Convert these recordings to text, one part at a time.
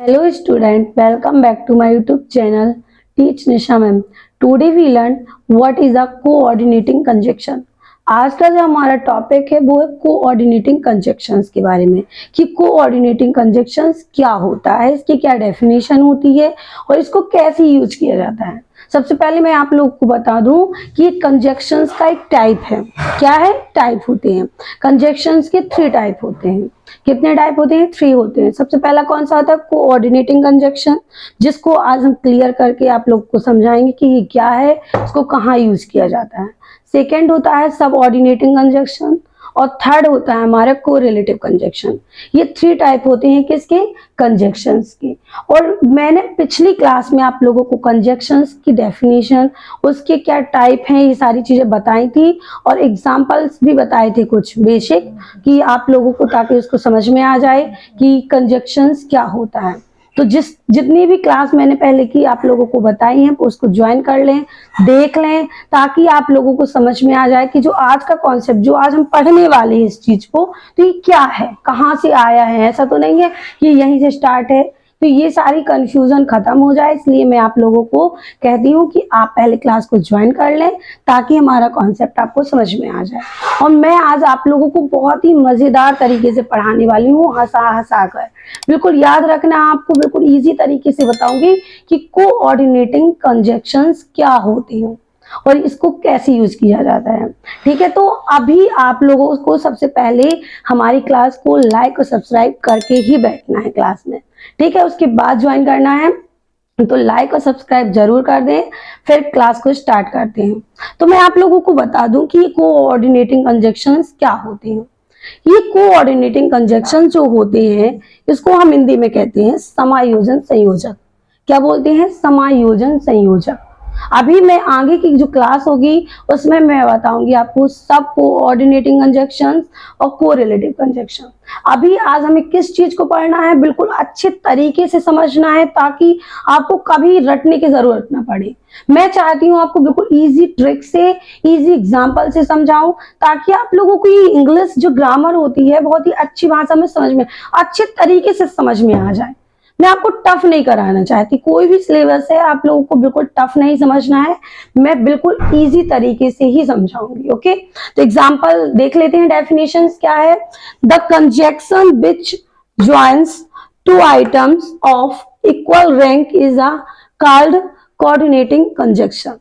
Hello student, welcome back to my YouTube channel Teach Nisha Ma'am. Today we learn what is a coordinating conjunction. आज का जो हमारा topic है वो है कोऑर्डिनेटिंग कंजक्शंस के बारे में कि कोऑर्डिनेटिंग कंजक्शंस क्या होता है, इसकी क्या डेफिनेशन होती है और इसको कैसे यूज किया जाता है। सबसे पहले मैं आप लोगों को बता दूं कि कंजक्शंस का एक टाइप है। क्या है? टाइप होते हैं कंजक्शंस के। 3 टाइप होते हैं। कितने टाइप होते हैं? 3 होते हैं। सबसे पहला कौन सा होता है? कोऑर्डिनेटिंग कंजक्शन, जिसको आज हम क्लियर करके आप लोग को समझाएंगे कि ये क्या है, इसको कहाँ यूज किया जाता है। सेकेंड होता है सबऑर्डिनेटिंग कंजक्शन और थर्ड होता है हमारा कोरिलेटिव कंजक्शन। ये 3 टाइप होते हैं किसके? कंजक्शंस के। और मैंने पिछली क्लास में आप लोगों को कंजक्शंस की डेफिनेशन, उसके क्या टाइप हैं, ये सारी चीजें बताई थी और एग्जांपल्स भी बताए थे कुछ बेसिक, कि आप लोगों को ताकि उसको समझ में आ जाए कि कंजक्शंस क्या होता है। तो जितनी भी क्लास मैंने पहले की आप लोगों को बताई हैं उसको ज्वाइन कर लें, देख लें, ताकि आप लोगों को समझ में आ जाए कि जो आज का कॉन्सेप्ट, जो आज हम पढ़ने वाले हैं इस चीज को, तो ये क्या है, कहाँ से आया है। ऐसा तो नहीं है कि यहीं से स्टार्ट है, तो ये सारी कंफ्यूजन खत्म हो जाए, इसलिए मैं आप लोगों को कहती हूँ कि आप पहले क्लास को ज्वाइन कर लें ताकि हमारा कॉन्सेप्ट आपको समझ में आ जाए। और मैं आज आप लोगों को बहुत ही मजेदार तरीके से पढ़ाने वाली हूँ, हंसा हंसा कर। बिल्कुल याद रखना, आपको बिल्कुल इजी तरीके से बताऊंगी कि कोऑर्डिनेटिंग कंजक्शंस क्या होती हैं और इसको कैसे यूज किया जाता है। ठीक है, तो अभी आप लोगों को सबसे पहले हमारी क्लास को लाइक और सब्सक्राइब करके ही बैठना है क्लास में। ठीक है, उसके बाद ज्वाइन करना है, तो लाइक और सब्सक्राइब जरूर कर दें। फिर क्लास को स्टार्ट करते हैं। तो मैं आप लोगों को बता दूं कि कोऑर्डिनेटिंग कंजक्शंस क्या होते हैं। ये कोऑर्डिनेटिंग कंजक्शन जो होते हैं, इसको हम हिंदी में कहते हैं समायोजन संयोजक। क्या बोलते हैं? समायोजन संयोजक। अभी मैं आगे की जो क्लास होगी उसमें मैं बताऊंगी आपको सब कोऑर्डिनेटिंग कंजक्शंस और कोरिलेटिव कंजक्शन। अभी आज हमें किस चीज को पढ़ना है, बिल्कुल अच्छे तरीके से समझना है ताकि आपको कभी रटने की जरूरत ना पड़े। मैं चाहती हूँ आपको बिल्कुल इजी ट्रिक से, इजी एग्जांपल से समझाऊं, ताकि आप लोगों को ये इंग्लिश जो ग्रामर होती है बहुत ही अच्छी भाषा में समझ में, अच्छे तरीके से समझ में आ जाए। मैं आपको टफ नहीं कराना चाहती, कोई भी सिलेबस है आप लोगों को बिल्कुल टफ नहीं समझना है, मैं बिल्कुल इजी तरीके से ही समझाऊंगी। ओके, तो एग्जांपल देख लेते हैं। डेफिनेशंस क्या है? The conjunction which joins 2 items of equal rank is a called coordinating conjunction.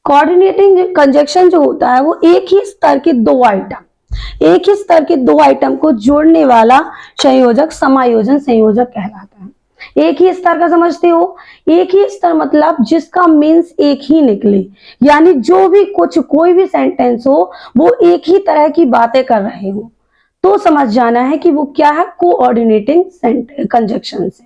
Coordinating conjunction जो होता है वो एक ही स्तर के 2 आइटम को जोड़ने वाला संयोजक समायोजन संयोजक कहलाता है। एक ही स्तर का समझते हो? एक ही स्तर मतलब जिसका मीन्स एक ही निकले, यानी जो भी कोई भी सेंटेंस हो वो एक ही तरह की बातें कर रहे हो, तो समझ जाना है कि वो क्या है? कोऑर्डिनेटिंग कंजक्शन से।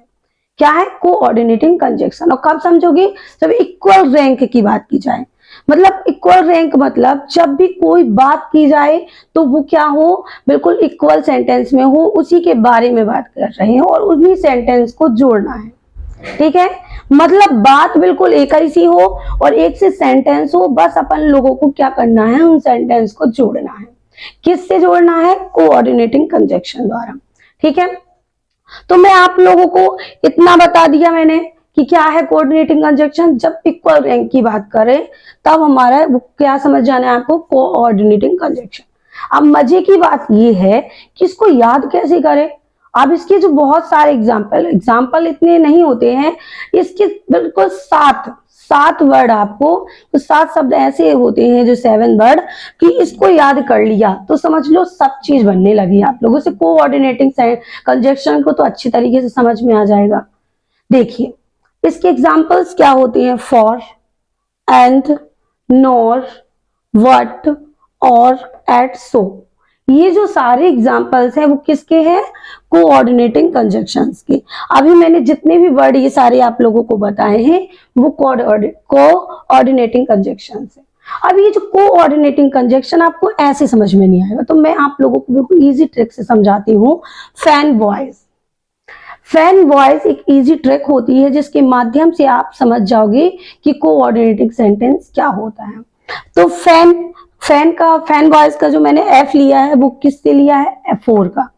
क्या है? Coordinating conjunction. और कब समझोगे? जब इक्वल रैंक की बात की जाए। मतलब इक्वल रैंक मतलब जब भी कोई बात की जाए तो वो क्या हो? बिल्कुल इक्वल सेंटेंस में हो, उसी के बारे में बात कर रहे हैं और उन्हीं सेंटेंस को जोड़ना है। ठीक है, मतलब बात बिल्कुल एक ही सी हो और एक से सेंटेंस हो, बस अपन लोगों को क्या करना है? उन सेंटेंस को जोड़ना है। किससे जोड़ना है? कोऑर्डिनेटिंग कंजक्शन द्वारा। ठीक है, तो मैं आप लोगों को इतना बता दिया मैंने कि क्या है कोऑर्डिनेटिंग कंजक्शन। जब इक्वल रैंक की बात करें तब हमारा क्या समझ जाना है आपको? Coordinating conjunction. अब मजे की बात ये है कि इसको याद कैसे करें। अब इसके जो बहुत सारे एग्जाम्पल इतने नहीं होते हैं, इसके बिल्कुल 7 वर्ड, आपको तो 7 शब्द ऐसे होते हैं जो 7 वर्ड, कि इसको याद कर लिया तो समझ लो सब चीज बनने लगी आप लोगों से। कोऑर्डिनेटिंग कंजक्शन को तो अच्छी तरीके से समझ में आ जाएगा। देखिए इसके एग्जाम्पल्स क्या होते हैं? फॉर, एंड, नॉर, वट, और, एट, सो। ये जो सारे एग्जाम्पल्स हैं वो किसके हैं? कोऑर्डिनेटिंग कंजक्शंस के। अभी मैंने जितने भी वर्ड ये सारे आप लोगों को बताए हैं वो कोऑर्डिनेटिंग कंजक्शंस है। अब ये जो कोऑर्डिनेटिंग कंजक्शन आपको ऐसे समझ में नहीं आएगा, तो मैं आप लोगों को बिल्कुल इजी ट्रिक से समझाती हूँ। फैन वॉइस एक इजी ट्रिक होती है जिसके माध्यम से आप समझ जाओगे कि कोऑर्डिनेटिंग सेंटेंस क्या होता है। तो फैन वॉइस का जो मैंने एफ लिया है वो किससे लिया है? F4 का।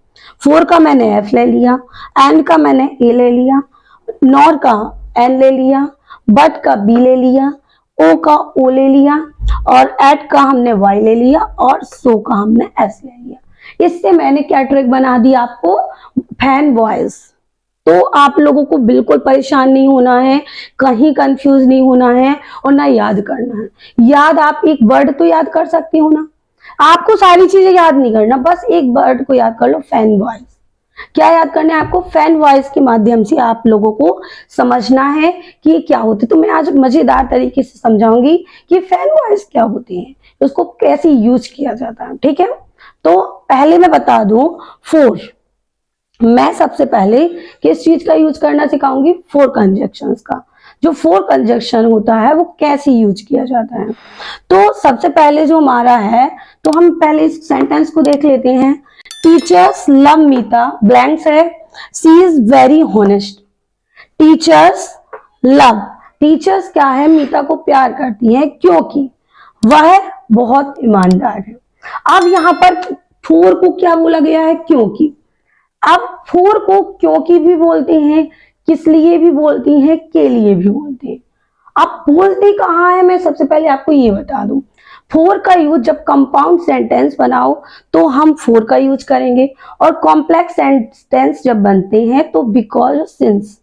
फोर का मैंने एफ ले लिया, एंड का मैंने ए ले लिया, नॉर का एन ले लिया, बट का बी ले लिया, ओ का ओ ले लिया, और एट का हमने वाई ले लिया, और सो का हमने एस ले लिया। इससे मैंने क्या ट्रिक बना दी आपको, फैन वॉइस। तो आप लोगों को बिल्कुल परेशान नहीं होना है, कहीं कंफ्यूज नहीं होना है, और ना याद करना है। याद आप एक वर्ड तो याद कर सकती हो ना, आपको सारी चीजें याद नहीं करना, बस एक वर्ड को याद कर लो, फैन वॉइस। क्या याद करना है आपको, फैन वॉइस के माध्यम से आप लोगों को समझना है कि ये क्या होती है। तो मैं आज मजेदार तरीके से समझाऊंगी कि फैन वॉइस क्या होती है, उसको कैसे यूज किया जाता है। ठीक है, तो पहले मैं बता दूं, फोर, मैं सबसे पहले किस चीज का यूज करना सिखाऊंगी, फोर कंजक्शंस का। जो फोर कंजक्शन होता है वो कैसे यूज किया जाता है। तो सबसे पहले जो हमारा है, तो हम पहले इस सेंटेंस को देख लेते हैं। टीचर्स लव मीता, ब्लैंक्स है, she is very honest. Teachers love, teachers क्या है, मीता को प्यार करती हैं क्योंकि वह बहुत ईमानदार है। अब यहाँ पर फोर को क्या बोला गया है, क्योंकि। अब फोर को क्योंकि भी बोलते हैं, किस लिए भी बोलती हैं, के लिए भी बोलते हैं। अब बोलते कहाँ है, मैं सबसे पहले आपको ये बता दूं। फोर का यूज जब कंपाउंड सेंटेंस बनाओ तो हम फोर का यूज करेंगे, और कॉम्प्लेक्स सेंटेंस जब बनते हैं तो बिकॉज, सिंस।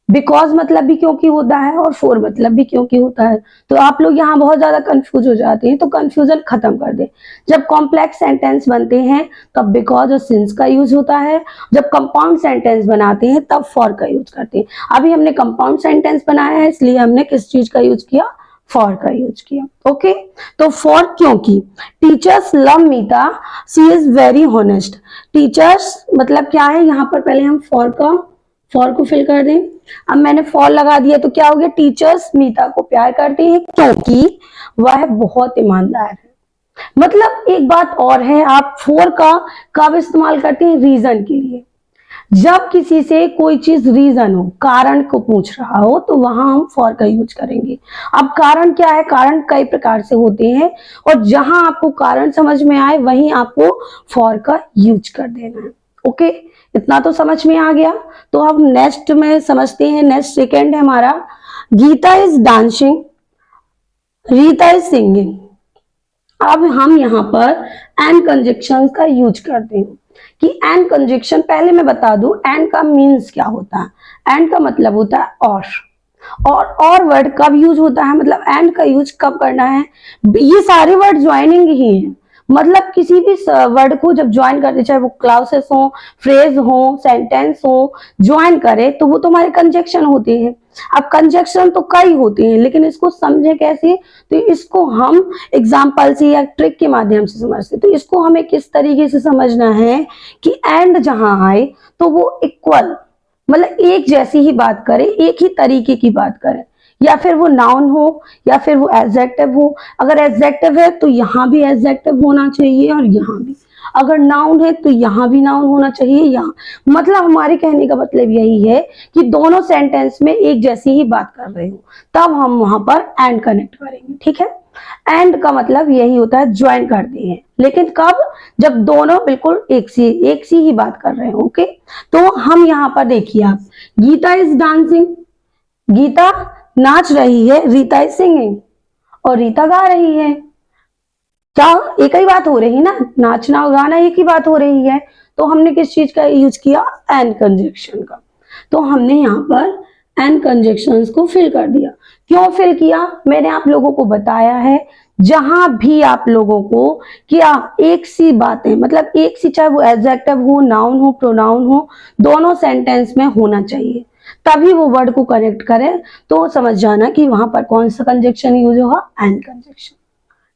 बिकॉज मतलब भी क्योंकि होता है, और फोर मतलब भी क्योंकि होता है। तो आप लोग यहाँ बहुत ज्यादा कंफ्यूज हो जाते हैं, तो कंफ्यूजन खत्म कर दे। जब कॉम्प्लेक्स सेंटेंस बनते हैं तब बिकॉज और सिंस का यूज होता है, जब कंपाउंड सेंटेंस बनाते हैं तब फॉर का यूज करते हैं। अभी हमने कंपाउंड सेंटेंस बनाया है, इसलिए हमने किस चीज का यूज किया, फॉर का यूज किया। ओके, तो फॉर क्योंकि। Teachers love Meeta, she is very honest. Teachers मतलब क्या है, यहाँ पर पहले हम फॉर को फिल कर दें। अब मैंने फॉर लगा दिया तो क्या हो गया, टीचर्स मीता को प्यार करती हैं क्योंकि वह बहुत ईमानदार है। मतलब एक बात और है, आप फॉर का कब इस्तेमाल करते हैं, रीजन के लिए। जब किसी से कोई चीज रीजन हो, कारण को पूछ रहा हो, तो वहां हम फॉर का यूज करेंगे। अब कारण क्या है, कारण कई प्रकार से होते हैं, और जहां आपको कारण समझ में आए वहीं आपको फॉर का यूज कर देना है। ओके, इतना तो समझ में आ गया। तो अब नेक्स्ट में समझते हैं। नेक्स्ट सेकेंड है हमारा, Geeta is dancing, Reeta is singing. अब हम यहाँ पर एंड कंजक्शन का यूज करते हैं कि एंड कंजक्शन, पहले मैं बता दूं एंड का मीन्स क्या होता है। एंड का मतलब होता है और वर्ड कब यूज होता है, मतलब एंड का यूज कब करना है। ये सारे वर्ड ज्वाइनिंग ही हैं, मतलब किसी भी वर्ड को जब ज्वाइन करते, चाहे वो क्लाउसेस हो, फ्रेज हो, सेंटेंस हो, ज्वाइन करे तो वो तुम्हारे कंजक्शन होते हैं। अब कंजक्शन तो कई होते हैं, लेकिन इसको समझे कैसे, तो इसको हम एग्जाम्पल से या ट्रिक के माध्यम से समझते। तो इसको हमें किस तरीके से समझना है कि एंड जहां आए तो वो इक्वल, मतलब एक जैसी ही बात करे, एक ही तरीके की बात करे, या फिर वो नाउन हो या फिर वो एडजेक्टिव हो। अगर एडजेक्टिव है तो यहाँ भी एडजेक्टिव होना चाहिए और यहाँ भी, अगर नाउन है तो यहाँ भी नाउन होना चाहिए यहाँ। मतलब हमारे कहने का मतलब यही है कि दोनों सेंटेंस में एक जैसी ही बात कर रहे हो, तब हम वहां पर एंड कनेक्ट करेंगे। ठीक है, एंड का मतलब यही होता है, ज्वाइन करते हैं, लेकिन कब, जब दोनों बिल्कुल एक सी ही बात कर रहे हो। ओके, तो हम यहाँ पर देखिए, आप गीता इज डांसिंग, गीता नाच रही है, रीता इज सिंगिंग, और रीता गा रही है। क्या एक ही बात हो रही ना, नाचना और गाना एक ही बात हो रही है। तो हमने किस चीज का यूज किया, एंड कंजक्शन का। तो हमने यहाँ पर एंड कंजक्शंस को फिल कर दिया। क्यों फिल किया, मैंने आप लोगों को बताया है, जहां भी आप लोगों को क्या एक सी बातें, मतलब एक सी, चाहे वो एडजेक्टिव हो, नाउन हो, प्रोनाउन हो, दोनों सेंटेंस में होना चाहिए, तभी वो वर्ड को कनेक्ट करे। तो समझ जाना कि वहां पर कौन सा कंजक्शन यूज होगा, एंड कंजक्शन।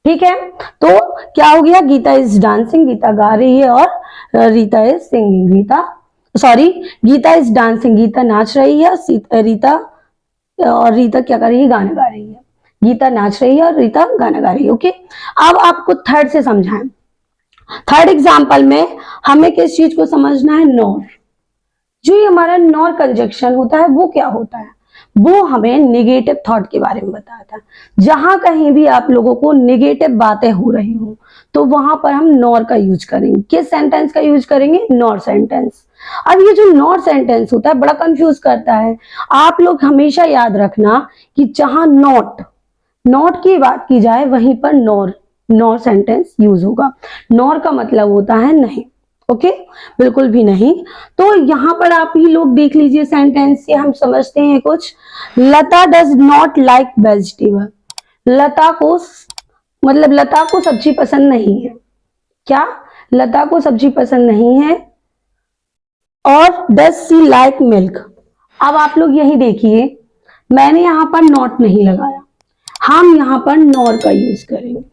ठीक है, तो क्या हो गया, गीता इज डांसिंग, गीता गा रही है, और Reeta is singing, Geeta is dancing, Geeta नाच रही है, और रीता क्या कर रही है, गाना गा रही है। गीता नाच रही है और रीता गाना गा रही है। ओके, अब आपको थर्ड से समझाएं। थर्ड एग्जाम्पल में हमें किस चीज को समझना है, नॉर। जो ये हमारा नॉर कंजक्शन होता है वो क्या होता है, वो हमें निगेटिव थॉट के बारे में बताता है। जहां कहीं भी आप लोगों को निगेटिव बातें हो रही हो तो वहां पर हम नॉर का यूज करेंगे। किस सेंटेंस का यूज करेंगे? Nor sentence. अब ये जो नॉर सेंटेंस होता है बड़ा कंफ्यूज करता है। आप लोग हमेशा याद रखना कि जहां नॉट की बात की जाए वहीं पर नॉर सेंटेंस यूज होगा। नॉर का मतलब होता है नहीं। ओके, बिल्कुल भी नहीं। तो यहां पर आप ही लोग देख लीजिए, सेंटेंस से हम समझते हैं कुछ। लता डज नॉट लाइक वेजिटेबल। लता को मतलब लता को सब्जी पसंद नहीं है। क्या? लता को सब्जी पसंद नहीं है। और डज सी लाइक मिल्क। अब आप लोग यही देखिए, मैंने यहां पर नॉट नहीं लगाया, हम यहां पर नॉर का यूज करेंगे।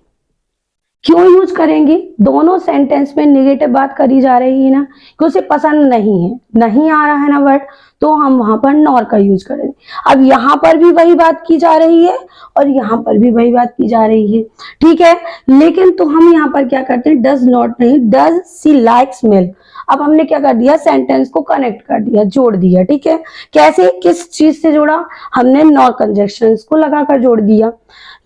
क्यों यूज करेंगे? दोनों सेंटेंस में नेगेटिव बात करी जा रही है ना, कि उसे पसंद नहीं है, नहीं आ रहा है ना वर्ड, तो हम वहां पर नॉर का यूज करेंगे। अब यहां पर भी वही बात की जा रही है और यहां पर भी वही बात की जा रही है, ठीक है। लेकिन तो हम यहां पर क्या करते हैं? डज नॉट नहीं, डज सी लाइक्स मिल्क। अब हमने क्या कर दिया? सेंटेंस को कनेक्ट कर दिया, जोड़ दिया, ठीक है। कैसे? किस चीज से जोड़ा? हमने नॉर कंजक्शंस को लगाकर जोड़ दिया।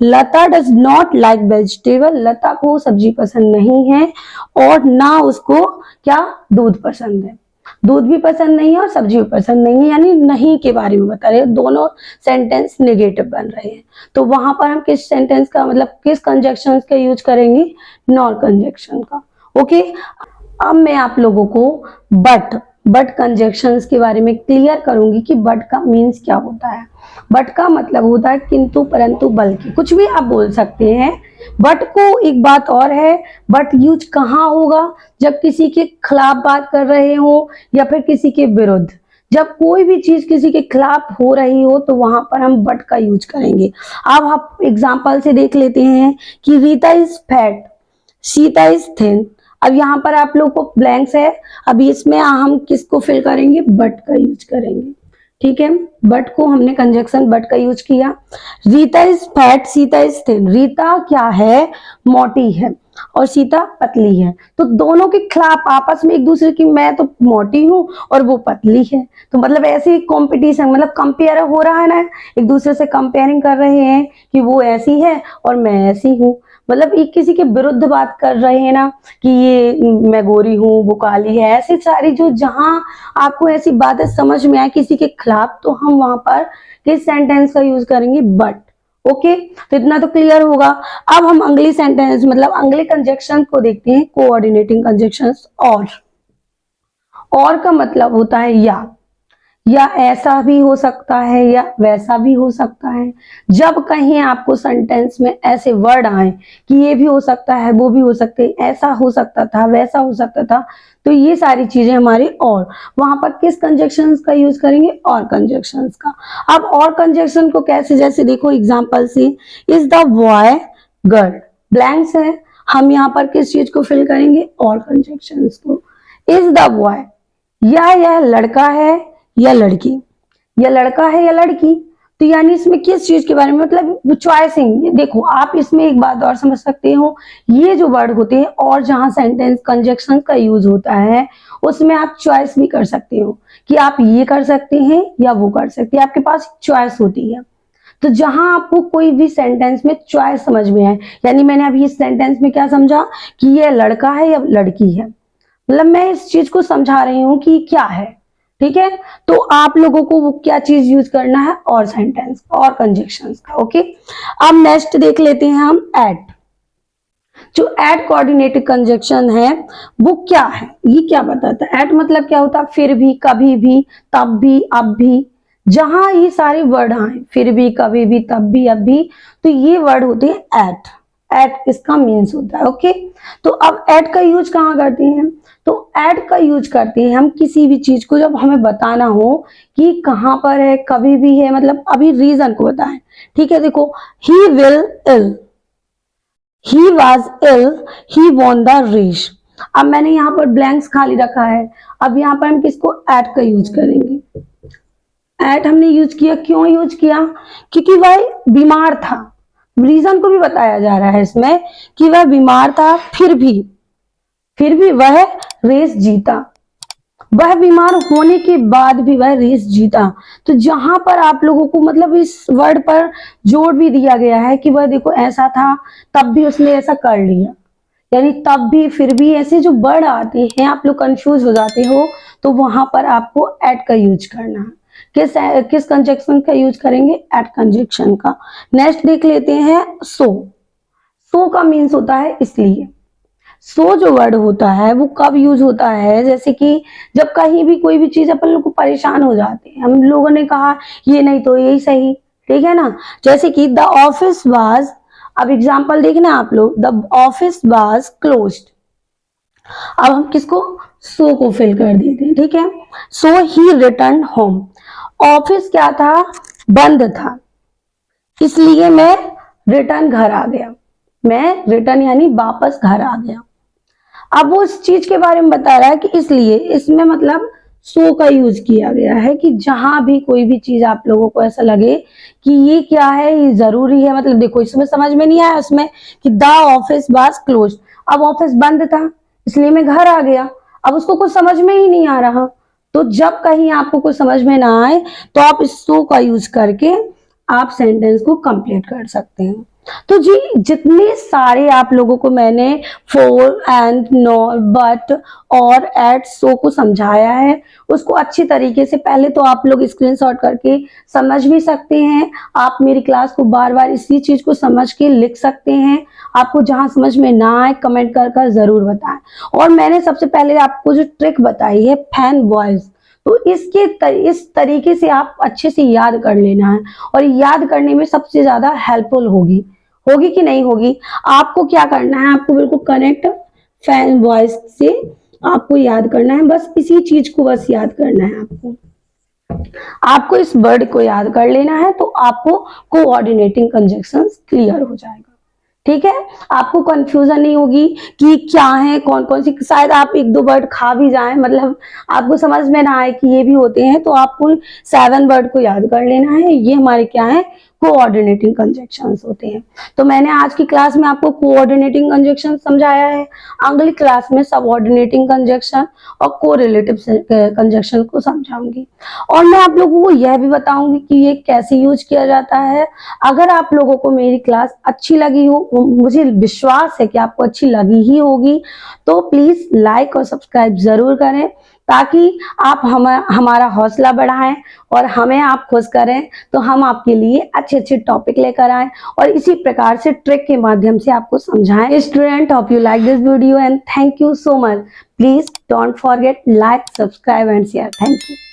लता डज नॉट लाइक वेजिटेबल। लता को सब्जी पसंद नहीं है और ना उसको क्या? दूध पसंद है। दूध भी पसंद नहीं है और सब्जी भी पसंद नहीं है, यानी नहीं के बारे में बता रहे हैं। दोनों सेंटेंस नेगेटिव बन रहे हैं। तो वहां पर हम किस सेंटेंस का मतलब किस कंजक्शन का यूज करेंगे? नॉर कंजक्शन का। ओके, अब मैं आप लोगों को बट कंजक्शंस के बारे में क्लियर करूंगी कि बट का मीन्स क्या होता है। बट का मतलब होता है किंतु, परंतु, बल्कि, कुछ भी आप बोल सकते हैं। बट को एक बात और है, बट यूज कहाँ होगा? जब किसी के खिलाफ बात कर रहे हो या फिर किसी के विरुद्ध। जब कोई भी चीज किसी के खिलाफ हो रही हो तो वहां पर हम बट का यूज करेंगे। अब आप एग्जाम्पल से देख लेते हैं कि Rita is fat, Sita is thin. अब यहाँ पर आप लोग को ब्लैंक्स है, अभी इसमें हम किसको फिल करेंगे? बट का यूज करेंगे, ठीक है। बट को हमने कंजक्शन बट का यूज किया। Rita is fat, Sita is thin. Rita क्या है? मोटी है और सीता पतली है। तो दोनों के खिलाफ आपस में एक दूसरे की, मैं तो मोटी हूँ और वो पतली है, तो मतलब ऐसे ही कॉम्पिटिशन, मतलब कंपेयर हो रहा है ना, एक दूसरे से कंपेयरिंग कर रहे हैं कि वो ऐसी है और मैं ऐसी हूँ। मतलब एक किसी के विरुद्ध बात कर रहे हैं ना, कि ये मैं गोरी हूँ वो काली है। ऐसी सारी जो जहां आपको ऐसी बातें समझ में आए किसी के खिलाफ, तो हम वहां पर किस सेंटेंस का यूज करेंगे? बट। ओके, तो इतना तो क्लियर होगा। अब हम अगली सेंटेंस मतलब अगले कंजक्शन को देखते हैं, कोऑर्डिनेटिंग कंजक्शंस। और का मतलब होता है या ऐसा भी हो सकता है या वैसा भी हो सकता है। जब कहीं आपको सेंटेंस में ऐसे वर्ड आए कि ये भी हो सकता है, वो भी हो सकते हैं, ऐसा हो सकता था, वैसा हो सकता था, तो ये सारी चीजें हमारी और वहां पर किस कंजक्शंस का यूज करेंगे? और कंजक्शंस का। अब और कंजक्शन को कैसे? जैसे देखो एग्जांपल से, is the boy girl, blanks है, हम यहाँ पर किस चीज को फिल करेंगे? और कंजक्शंस को। इज द बॉय, या यह लड़का है या लड़की, या लड़का है या लड़की, तो यानी इसमें किस चीज के बारे में, मतलब चॉइसिंग। देखो आप इसमें एक बात और समझ सकते हो, ये जो वर्ड होते हैं और जहां सेंटेंस कंजक्शन का यूज होता है उसमें आप चॉइस भी कर सकते हो कि आप ये कर सकते हैं या वो कर सकते हैं, आपके पास चॉइस होती है। तो जहां आपको कोई भी सेंटेंस में चॉइस समझ में आए, यानी मैंने अभी इस सेंटेंस में क्या समझा कि ये लड़का है या लड़की है, मतलब मैं इस चीज को समझा रही हूं कि क्या है, ठीक है। तो आप लोगों को वो क्या चीज यूज करना है? और सेंटेंस और कंजक्शंस का। ओके, अब नेक्स्ट देख लेते हैं हम एट। जो एट कोऑर्डिनेटेड कंजक्शन है वो क्या है? ये क्या बताता है? एट मतलब क्या होता है? फिर भी, कभी भी, तब भी, अब भी। जहां ये सारे वर्ड आए, फिर भी, कभी भी, तब भी, अब भी, तो ये वर्ड होते हैं एट। एट इसका मीन्स होता है। ओके, तो अब एट का यूज कहाँ करते हैं? तो एट का यूज करते हैं हम किसी भी चीज को जब हमें बताना हो कि कहां पर है, कभी भी है, मतलब अभी रीजन को बताएं, ठीक है। देखो, he will ill, he was ill, he won the race. अब मैंने यहाँ पर ब्लैंक्स खाली रखा है, अब यहाँ पर हम किसको? एट का यूज करेंगे। एट हमने यूज किया, क्यों यूज किया? क्योंकि वह बीमार था। रीजन को भी बताया जा रहा है इसमें कि वह बीमार था, फिर भी वह रेस जीता। वह बीमार होने के बाद भी वह रेस जीता। तो जहां पर आप लोगों को मतलब इस वर्ड पर जोर भी दिया गया है कि वह देखो ऐसा था तब भी उसने ऐसा कर लिया, यानी तब भी, फिर भी, ऐसे जो वर्ड आते हैं आप लोग कंफ्यूज हो जाते हो, तो वहां पर आपको एट का यूज करना है। किस कंजक्शन का यूज करेंगे? एट कंजक्शन का। नेक्स्ट देख लेते हैं सो। सो का मीन्स होता है इसलिए। सो जो वर्ड होता है वो कब यूज होता है? जैसे कि जब कहीं भी कोई भी चीज अपन लोग को परेशान हो जाते हैं, हम लोगों ने कहा ये नहीं तो यही सही, ठीक है ना। जैसे कि द ऑफिस वाज, अब एग्जांपल देखना आप लोग, द ऑफिस वाज क्लोज्ड। अब हम किसको? सो को फिल कर देते हैं, ठीक है। सो ही रिटर्न होम। ऑफिस क्या था? बंद था, इसलिए मैं रिटर्न घर आ गया। मैं रिटर्न यानी वापस घर आ गया। अब वो इस चीज के बारे में बता रहा है कि इसलिए, इसमें मतलब सो का यूज किया गया है कि जहां भी कोई भी चीज आप लोगों को ऐसा लगे कि ये क्या है, ये जरूरी है, मतलब देखो इसमें समझ में नहीं आया उसमें कि द ऑफिस वाज क्लोज्ड। अब ऑफिस बंद था इसलिए मैं घर आ गया। अब उसको कुछ समझ में ही नहीं आ रहा, तो जब कहीं आपको कुछ समझ में ना आए तो आप इस सो का यूज करके आप सेंटेंस को कंप्लीट कर सकते हैं। तो जी जितने सारे आप लोगों को मैंने फोर एंड नो बट और एट सो को समझाया है, उसको अच्छी तरीके से पहले तो आप लोग स्क्रीनशॉट करके समझ भी सकते हैं। आप मेरी क्लास को बार बार इसी चीज को समझ के लिख सकते हैं। आपको जहां समझ में ना आए कमेंट कर जरूर बताएं। और मैंने सबसे पहले आपको जो ट्रिक बताई है फैन वॉइस, तो इस तरीके से आप अच्छे से याद कर लेना है, और याद करने में सबसे ज्यादा हेल्पफुल होगी कि नहीं होगी। आपको क्या करना है? आपको बिल्कुल कनेक्ट फैन वॉइस से आपको याद करना है, बस इसी चीज को बस याद करना है। आपको इस वर्ड को याद कर लेना है, तो आपको कोऑर्डिनेटिंग कंजक्शंस क्लियर हो जाएगा, ठीक है। आपको कंफ्यूजन नहीं होगी कि क्या है, कौन कौन सी, शायद आप एक दो वर्ड खा भी जाएं, मतलब आपको समझ में ना आए कि ये भी होते हैं, तो आपको 7 वर्ड को याद कर लेना है। ये हमारे क्या है? कोऑर्डिनेटिंग कंजक्शंस होते हैं। तो मैंने आज की क्लास में आपको कोऑर्डिनेटिंग कंजक्शन समझाया है। अगली क्लास में सबऑर्डिनेटिंग कंजक्शन और कोरिलेटिव कंजक्शन को समझाऊंगी, और मैं आप लोगों को यह भी बताऊंगी कि ये कैसे यूज किया जाता है। अगर आप लोगों को मेरी क्लास अच्छी लगी हो, मुझे विश्वास है कि आपको अच्छी लगी ही होगी, तो प्लीज लाइक और सब्सक्राइब जरूर करें, ताकि आप हमारा हौसला बढ़ाएं और हमें आप खुश करें, तो हम आपके लिए अच्छे अच्छे टॉपिक लेकर आए और इसी प्रकार से ट्रिक के माध्यम से आपको समझाएं। Student, hope you like this video and thank you so much. Please don't forget like, subscribe and share. Thank you.